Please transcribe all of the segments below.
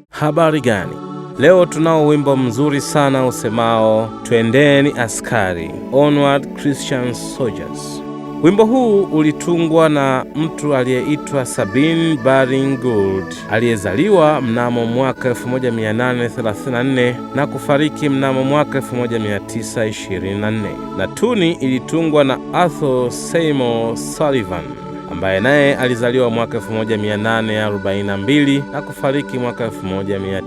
Habari gani? Leo tunao wimbo mzuri sana usemao twendeni askari, Onward Christian Soldiers. Wimbo huu ulitungwa na mtu aliyeitwa Sabine Baring Gould, aliyezaliwa mnamo mwaka 1834 na kufariki mnamo mwaka 1924, na tuni ilitungwa na Arthur Seymour Sullivan, ambaye naye alizaliwa mwaka 1842 na kufariki mwaka 1900.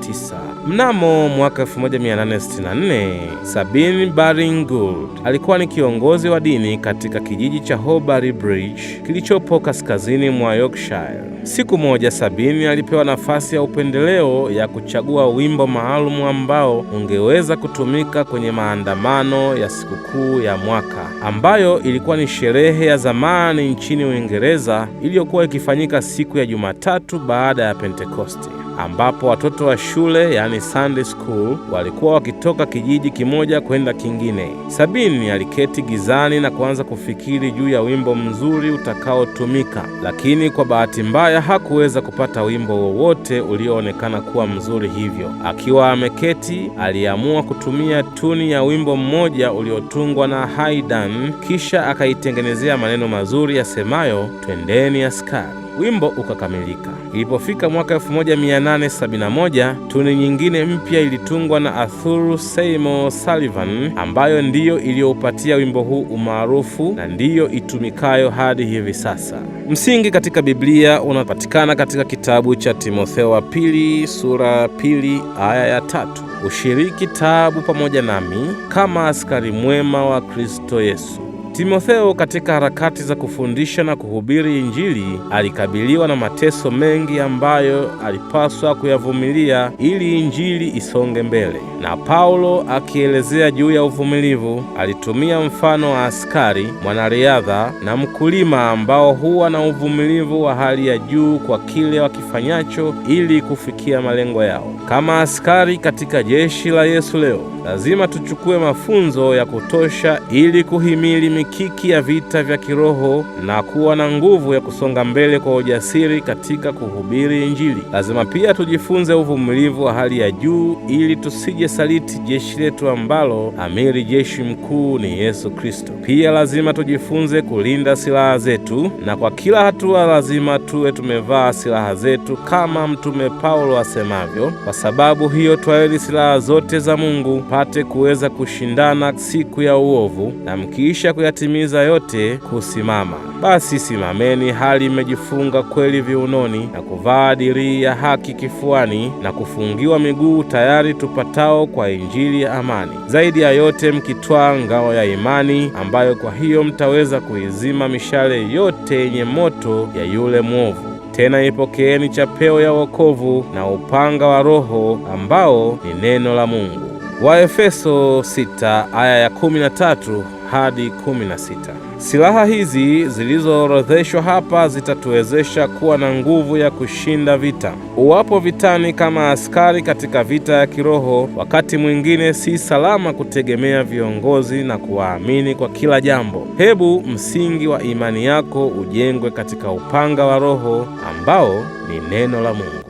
Mnamo mwaka 1864, Sabine Baring Gould alikuwa ni kiongozi wa dini katika kijiji cha Horbury Bridge kilichopo kaskazini mwa Yorkshire. Siku moja Sabine alipewa nafasi ya upendeleo ya kuchagua wimbo maalum ambao ungeweza kutumika kwenye maandamano ya sikukuu ya mwaka, ambayo ilikuwa ni sherehe ya zamani nchini Uingereza iliyokuwa ikifanyika siku ya Jumatatu baada ya Pentekoste, ambapo watoto wa shule, yani Sunday school, walikuwa wakitoka kijiji kimoja kwenda kingine. Sabine aliketi gizani na kuanza kufikiri juu ya wimbo mzuri utakaotumika, lakini kwa bahati mbaya hakuweza kupata wimbo wowote ulioonekana kuwa mzuri. Hivyo akiwa ameketi, aliamua kutumia tuni ya wimbo mmoja uliotungwa na Haydn, kisha akaitengenezea maneno mazuri yasemayo twendeni askari. Wimbo ukakamilika. Ilipofika mwaka 1871, tuni nyingine mpya ilitungwa na Arthur Seymour Sullivan, ambayo ndiyo iliyoupatia wimbo huu umaarufu na ndiyo itumikayo hadi hivi sasa. Msingi katika Biblia unapatikana katika kitabu cha Timotheo wa pili sura 2 aya ya 3. Ushiriki taabu pamoja nami kama askari mwema wa Kristo Yesu. Timotheo katika harakati za kufundisha na kuhubiri Injili alikabiliwa na mateso mengi ambayo alipaswa kuyavumilia ili Injili isonge mbele. Na Paulo akielezea juu ya uvumilivu alitumia mfano wa askari, mwanariadha na mkulima ambao huwa na uvumilivu wa hali ya juu kwa kile wakifanyacho ili kufikia malengo yao. Kama askari katika jeshi la Yesu leo, lazima tuchukue mafunzo ya kutosha ili kuhimili mikiki ya vita vya kiroho na kuwa na nguvu ya kusonga mbele kwa ujasiri katika kuhubiri Injili. Lazima pia tujifunze uvumilivu wa hali ya juu ili tusije saliti jeshi letu ambalo amiri jeshi mkuu ni Yesu Kristo. Pia lazima tujifunze kulinda silaha zetu, na kwa kila hatua lazima tuwe tumevaa silaha zetu kama Mtume Paulo asemavyo, kwa sababu hiyo twaeni silaha zote za Mungu pate kuweza kushindana siku ya uovu, na mkiisha kuyatimiza yote kusimama. Basi simameni hali mmejifunga kweli viunoni, na kuvaa dirii ya haki kifuani, na kufungiwa miguu tayari tupatao kwa Injili ya amani. Zaidi ya yote mkitwaa ngao ya imani, ambayo kwa hiyo mtaweza kuizima mishale yote yenye moto ya yule mwovu. Tena ipokeeni chapeo ya wokovu na upanga wa Roho ambao ni neno la Mungu. Waefeso 6 aya ya 13 hadi 16. Silaha hizi zilizoorodheshwa hapa zitatuwezesha kuwa na nguvu ya kushinda vita. Uwapo vitani kama askari katika vita ya kiroho, wakati mwingine si salama kutegemea viongozi na kuwaamini kwa kila jambo. Hebu msingi wa imani yako ujengwe katika upanga wa Roho ambao ni neno la Mungu.